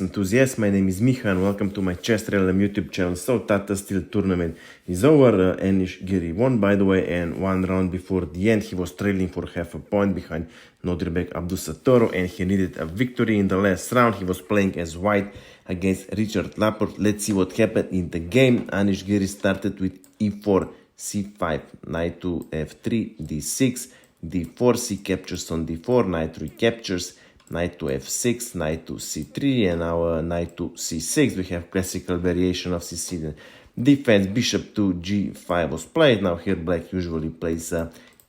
Enthusiasts, my name is Miha and welcome to my chessrealm YouTube channel. So Tata Steel tournament is over. Anish Giri won, by the way, and one round before the end he was trailing for half a point behind Nodirbek Abdusattorov, and he needed a victory in the last round. He was playing as white against Richard Rapport. Let's see what happened in the game. Anish Giri started with e4 c5, knight to f3, d6, d4, c captures on d4, knight 3 captures, knight to f6, knight to c3, and now knight to c6. We have classical variation of c6 defense. Bishop to g5 was played. Now here black usually plays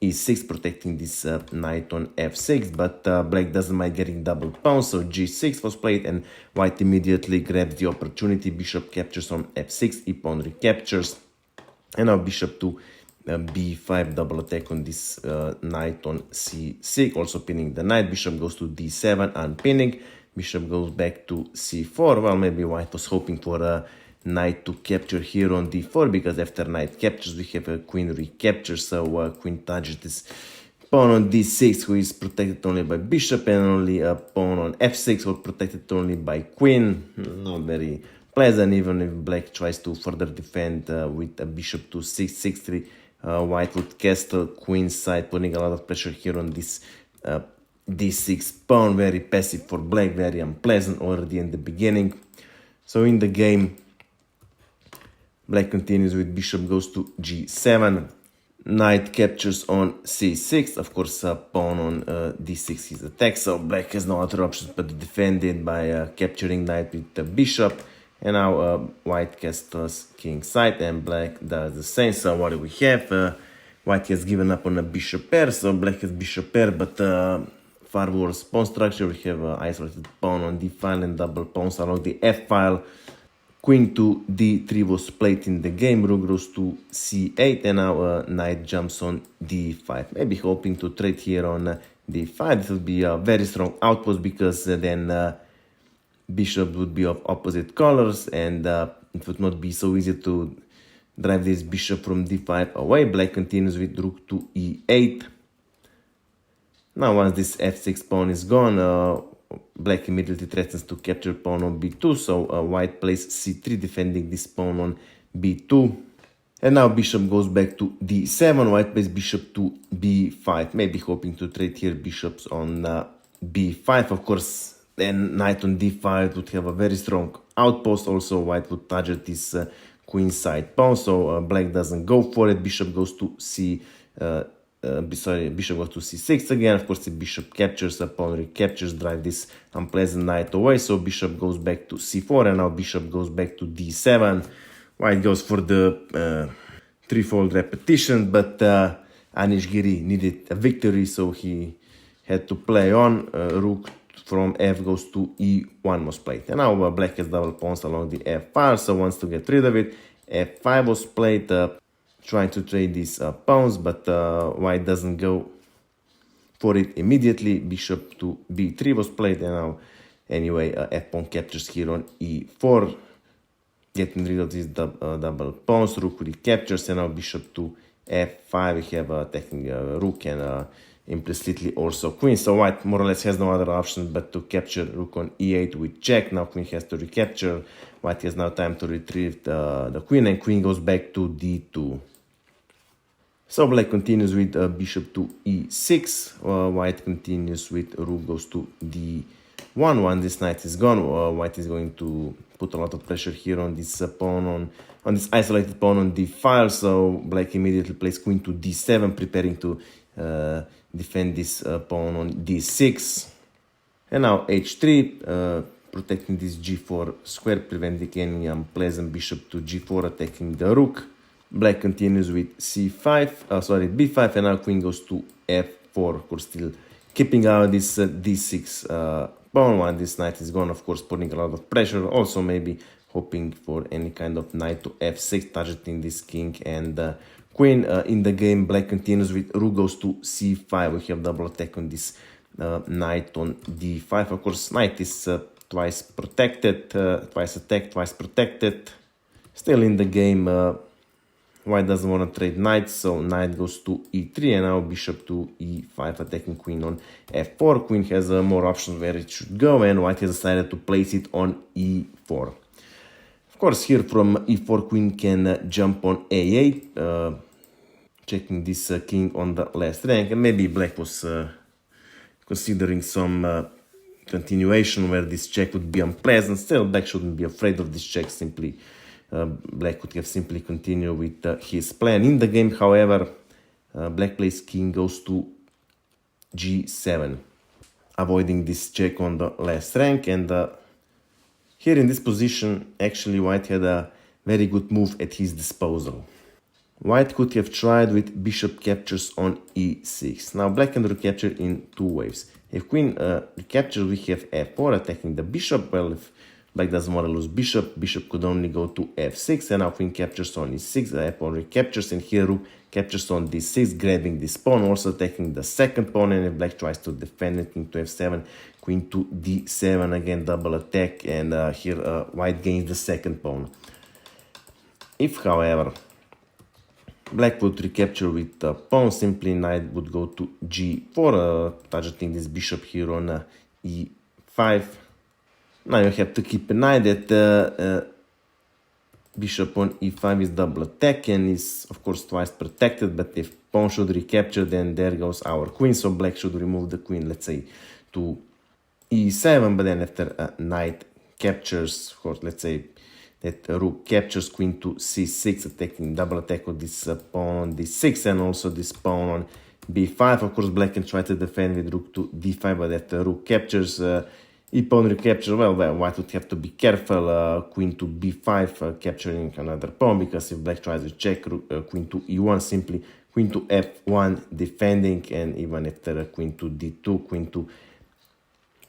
e6, protecting this knight on f6, but black doesn't mind getting double pawns, so g6 was played, and white immediately grabs the opportunity. Bishop captures on f6, e-pawn recaptures, and now bishop to b5, double attack on this knight on c6, also pinning the knight. Bishop goes to d7, unpinning. Bishop goes back to c4. Well, maybe white was hoping for a knight to capture here on d4, because after knight captures we have a queen recapture, so queen targets this pawn on d6, who is protected only by bishop, and only a pawn on f6, who is protected only by queen. Not very pleasant, even if black tries to further defend with a bishop to 6-3. White would castle queenside, putting a lot of pressure here on this d6 pawn. Very passive for black, very unpleasant already in the beginning. So in the game, black continues with bishop goes to g7, knight captures on c6. Of course, pawn on d6 is attacked, so black has no other options but to defend it by capturing knight with the bishop. And now white castles king side, and black does the same. So what do we have? White has given up on a bishop pair, so black has bishop pair, but far worse pawn structure. We have isolated pawn on d file and double pawns along the f file. Queen to d3 was played in the game. Rook goes to c8, and now knight jumps on d5. Maybe hoping to trade here on d5. This would be a very strong outpost, because then bishop would be of opposite colors, and it would not be so easy to drive this bishop from d5 away. Black continues with rook to e8. Now once this f6 pawn is gone, black immediately threatens to capture pawn on b2, so white plays c3, defending this pawn on b2. And now bishop goes back to d7, white plays bishop to b5, maybe hoping to trade here bishops on b5. Of course, then knight on d5 would have a very strong outpost. Also, white would target this queenside pawn, so black doesn't go for it. Bishop goes to bishop goes to c6 again. Of course, the bishop captures, the pawn recaptures, drive this unpleasant knight away. So bishop goes back to c4, and now bishop goes back to d7. White goes for the threefold repetition, but Anish Giri needed a victory, so he had to play on. Rook from f goes to e1 was played, and now black has double pawns along the f file, so wants to get rid of it. f5 was played, trying to trade these pawns, but white doesn't go for it immediately. Bishop to b3 was played, and now anyway f pawn captures here on e4, getting rid of these double pawns. Rook recaptures, and now bishop to f5. We have attacking rook and implicitly also queen, so white more or less has no other option but to capture rook on e8 with check. Now queen has to recapture. White has now time to retrieve the queen, and queen goes back to d2. So black continues with bishop to e6. White continues with rook goes to d1. Once this knight is gone, white is going to put a lot of pressure here on this pawn on this isolated pawn on d file. So black immediately plays queen to d7, preparing to defend this pawn on d6. And now h3, protecting this g4 square, preventing any unpleasant bishop to g4 attacking the rook. Black continues with b5, and now queen goes to f4. Of course, still keeping out this d6 pawn. When this knight is gone, of course, putting a lot of pressure. Also maybe hoping for any kind of knight to f6, targeting this king and queen. In the game, black continues with rook goes to c5. We have double attack on this knight on d5. Of course, knight is twice protected, twice attacked, twice protected. Still in the game, White doesn't want to trade knight, so knight goes to e3, and now bishop to e5, attacking queen on f4. Queen has more options where it should go, and white has decided to place it on e4. Of course, here from e4, queen can jump on a8, checking this king on the last rank, and maybe black was considering some continuation where this check would be unpleasant. Still, black shouldn't be afraid of this check. Simply, black could have simply continued with his plan. In the game, however, black plays king goes to g7, avoiding this check on the last rank. And here in this position, actually, white had a very good move at his disposal. White could have tried with bishop captures on e6. Now black can recapture in two waves. If queen recaptures, we have f4 attacking the bishop. Well, if black doesn't want to lose bishop, bishop could only go to f6, and now queen captures on e6, pawn recaptures, and here rook captures on d6, grabbing this pawn, also attacking the second pawn, and if black tries to defend it, king to f7, queen to d7, again double attack, and here white gains the second pawn. If, however, black would recapture with the pawn, simply knight would go to g4, targeting this bishop here on e5. Now you have to keep an eye that bishop on e5 is double attack and is of course twice protected, but if pawn should recapture, then there goes our queen, so black should remove the queen, let's say, to e7, but then after knight captures, of course, let's say that rook captures, queen to c6, attacking double attack with this pawn on d6 and also this pawn on b5. Of course, black can try to defend with rook to d5, but that rook captures, e-pawn recapture, well, white would have to be careful, queen to b5, capturing another pawn, because if black tries to check, queen to e1, simply queen to f1, defending, and even after queen to d2, queen to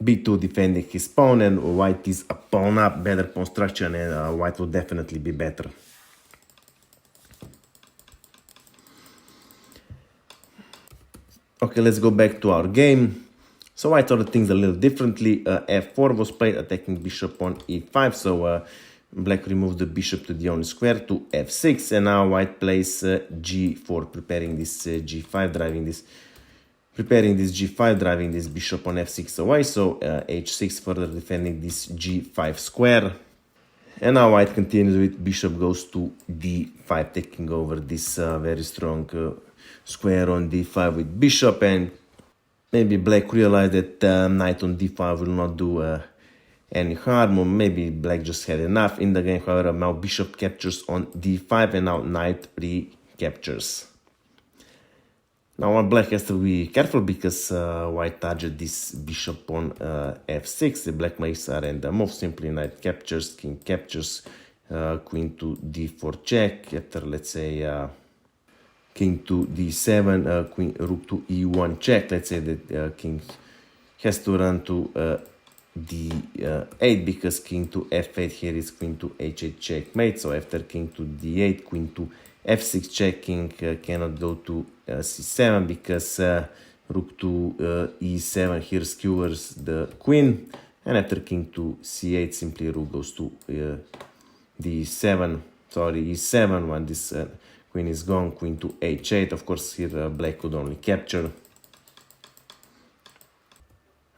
b2, defending his pawn, and white is a pawn up, better pawn structure, and white will definitely be better. Okay, let's go back to our game. So white saw the things a little differently. f4 was played, attacking bishop on e5, so black removed the bishop to the own square to f6, and now white plays g4, preparing this g5, driving this bishop on f6 away, so h6, further defending this g5 square. And now white continues with bishop goes to d5, taking over this very strong square on d5 with bishop, and maybe black realized that knight on d5 will not do any harm, or maybe black just had enough. In the game, however, now bishop captures on d5, and now knight recaptures. Now black has to be careful because white target this bishop on f6. The black makes a random move, simply knight captures, king captures, queen to d4 check. After, let's say, king to d7, queen, rook to e1 check. Let's say that king has to run to d8 because king to f8, here is queen to h8 checkmate. So after king to d8, queen to f6 check, king cannot go to c7 because rook to e7 here skewers the queen, and after king to c8, simply rook goes to d7, sorry, e7, when this queen is gone, queen to h8. Of course, here black could only capture.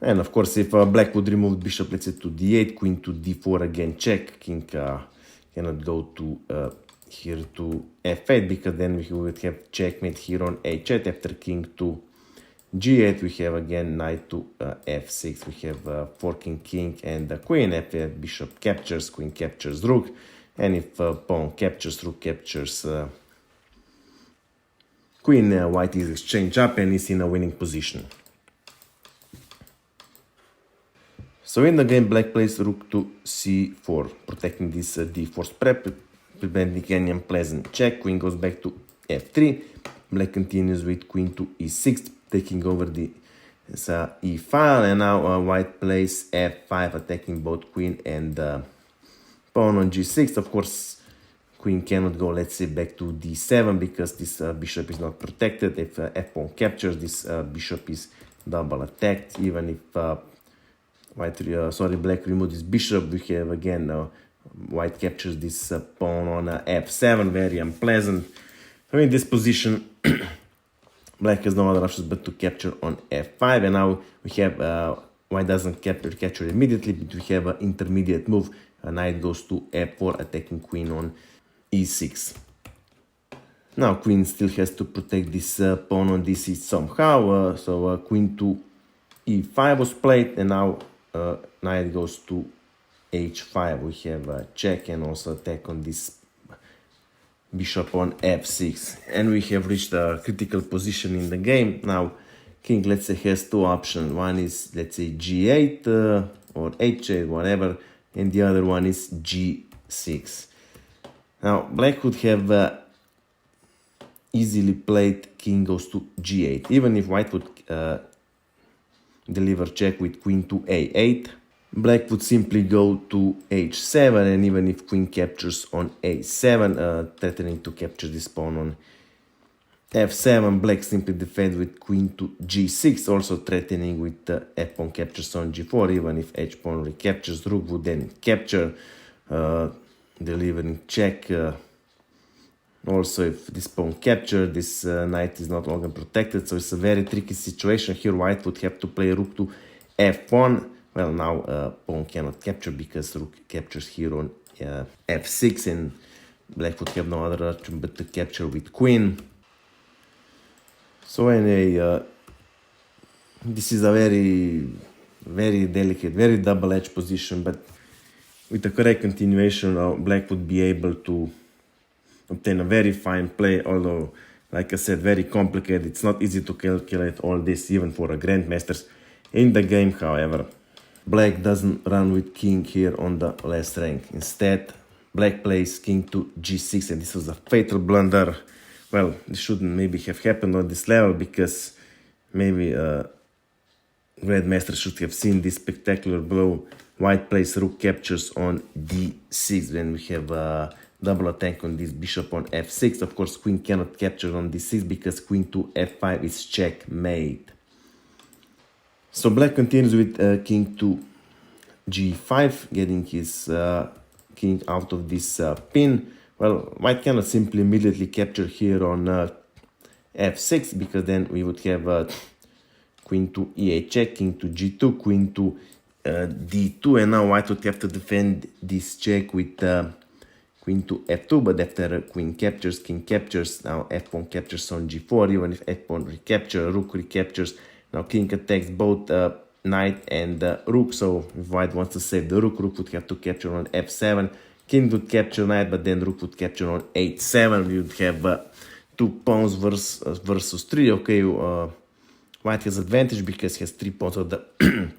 And of course, if black would remove bishop, let's say, to d8, queen to d4, again check, king cannot go to here to f8, because then we would have checkmate here on h8. After king to g8, we have again knight to f6. We have forking king and the queen. If bishop captures, queen captures rook, and if pawn captures, rook captures queen, white is exchange up and is in a winning position. So in the game, black plays rook to c4, protecting this d4 spread, preventing any unpleasant check. Queen goes back to f3. Black continues with queen to e6, taking over the e file, and now white plays f5, attacking both queen and pawn on g6. Of course, queen cannot go, let's say, back to d7 because this bishop is not protected. If f-pawn captures, this bishop is double attacked. Even if black removes this bishop, we have again white captures this pawn on f7, very unpleasant. So in this position, black has no other options but to capture on f5, and now we have white doesn't capture immediately, but we have an intermediate move. Knight goes to f4, attacking queen on e6. Now queen still has to protect this pawn on this somehow, so queen to e5 was played, and now knight goes to h5. We have a check and also attack on this bishop on f6, and we have reached a critical position in the game. Now king, let's say, has two options. One is, let's say, g8 or h8, whatever, and the other one is g6. Now black would have easily played king goes to g8, even if white would deliver check with queen to a8. Black would simply go to h7, and even if queen captures on a7, threatening to capture this pawn on f7, black simply defends with queen to g6, also threatening with f-pawn captures on g4. Even if h-pawn recaptures, rook would then capture, delivering check. Also, if this pawn captured, this knight is not longer protected, so it's a very tricky situation. Here white would have to play rook to f1. Well, now pawn cannot capture because rook captures here on f6, and black would have no other option but to capture with queen. So anyway, this is a very delicate, very double-edged position, but with the correct continuation, black would be able to obtain a very fine play, although, like I said, very complicated. It's not easy to calculate all this, even for a grandmasters. In the game, however, black doesn't run with king here on the last rank. Instead, black plays king to g6, and this was a fatal blunder. Well, this shouldn't maybe have happened on this level, because maybe grandmaster should have seen this spectacular blow. White plays rook captures on d6, then we have double attack on this bishop on f6. Of course, queen cannot capture on d6 because queen to f5 is checkmate. So black continues with king to g5, getting his king out of this pin. Well, white cannot simply immediately capture here on f6, because then we would have queen to e8 check, king to g2, queen to d2, and now white would have to defend this check with queen to f2, but after queen captures, king captures, now f-pawn captures on g4, even if f-pawn recapture, rook recaptures, now king attacks both knight and rook, so if white wants to save the rook, rook would have to capture on f7, king would capture knight, but then rook would capture on h7, we would have 2 pawns versus 3, okay, white has advantage because he has 3 pawns on the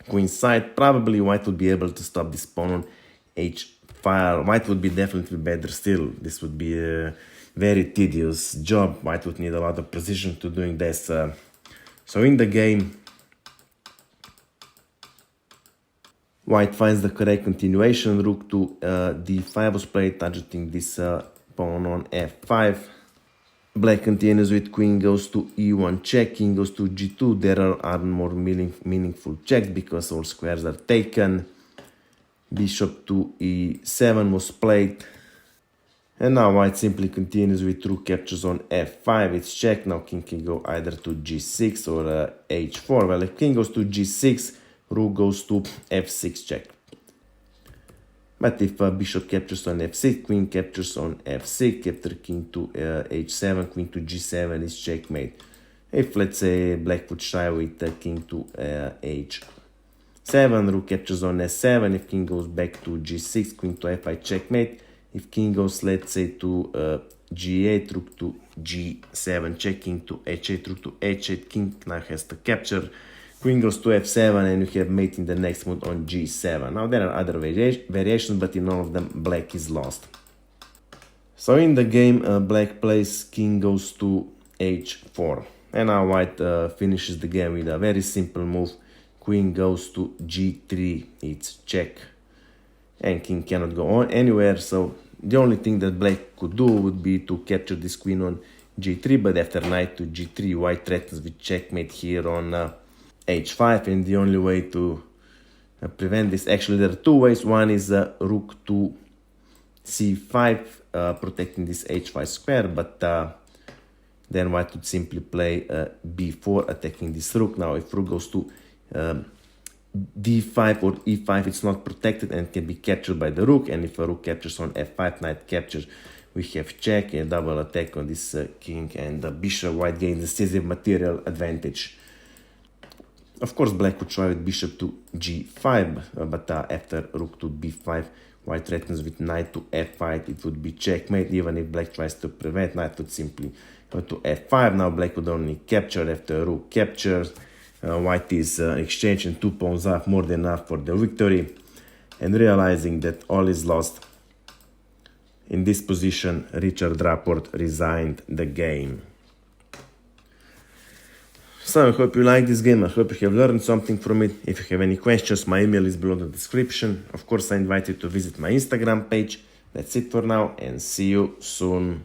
queen side. Probably white would be able to stop this pawn on h5. White would be definitely better still. This would be a very tedious job. White would need a lot of precision to doing this. So in the game, white finds the correct continuation. Rook to d5 was played, targeting this pawn on f5. Black continues with queen goes to e1 check, king goes to g2. There are more meaningful checks because all squares are taken. Bishop to e7 was played, and now white simply continues with rook captures on f5. It's check. Now king can go either to g6 or h4. Well, if king goes to g6, rook goes to f6 check. But if bishop captures on f6, queen captures on f6, after king to h7, queen to g7 is checkmate. If, let's say, black would shy with king to h7, rook captures on s7, if king goes back to g6, queen to f5 checkmate. If king goes, let's say, to g8, rook to g7 check, king to h8, rook to h8, king now has to capture. Queen goes to f7, and we have mate in the next move on g7. Now there are other variations, but in all of them black is lost. So in the game, black plays king goes to h4, and now white finishes the game with a very simple move. Queen goes to g3, it's check, and king cannot go on anywhere. So the only thing that black could do would be to capture this queen on g3, but after knight to g3, white threatens with checkmate here on h5, and the only way to prevent this, actually there are 2 ways. One is rook to c5, protecting this h5 square, but then white would simply play b4, attacking this rook. Now if rook goes to d5 or e5, it's not protected and can be captured by the rook, and if a rook captures on f5, knight captures, we have check, a double attack on this king, and the bishop. White gains decisive material advantage. Of course, black would try with bishop to g5, but after rook to b5, white threatens with knight to f5, it would be checkmate. Even if black tries to prevent, knight would simply go to f5. Now black would only capture after rook captures. White is exchanging 2 pawns up, more than enough for the victory. And realizing that all is lost, in this position, Richard Rapport resigned the game. So I hope you like this game. I hope you have learned something from it. If you have any questions, my email is below in the description. Of course, I invite you to visit my Instagram page. That's it for now, and see you soon.